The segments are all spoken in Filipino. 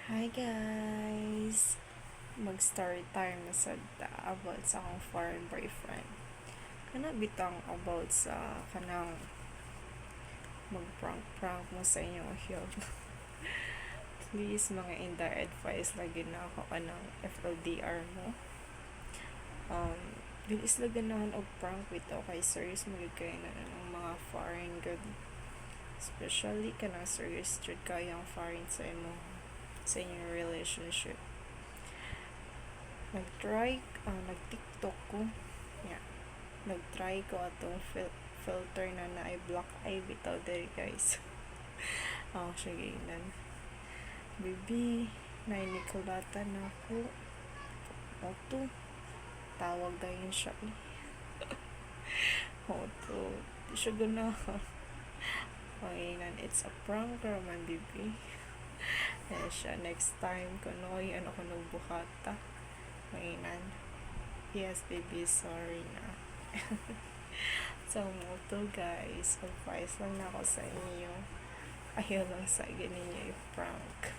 Hi guys! Mag-story time na sad ta about sa akong foreign boyfriend. Kana bitang about sa kanang mag-prank mo sa inyong hiyog. Please, mga inda advice lagi na ako kanang FLDR mo. Bilis lagi naman og prank bitaw kay serious magigay na ng mga foreign good. Especially kanang serious jud kayang foreign sa inyong relationship. Nag-TikTok ko. Yeah. Nag-try ko atong filter na ay black eye bitaw dere guys. Sige nan. Baby, nainikulatan na ako. Oto. Tawag dayon siya. Oto. Di siya ganahan. Nan, it's a prank naman, baby. Siya, next time, kunoy, ano ko nagbuhata. Nan, yes, baby, sorry na. So, moto guys, advice lang na ako sa inyo. Ayaw lang sa ninyo i-prank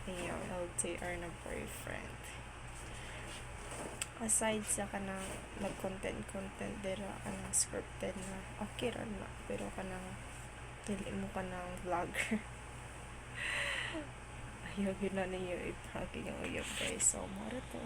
inyong LTR na boyfriend. Aside sa kanang nag-content dira kanang scripted na okay ra na, pero kanang dili mo kanang vlogger. Ayaw yun na ninyo i-prank yung uyab guys. So, mara to.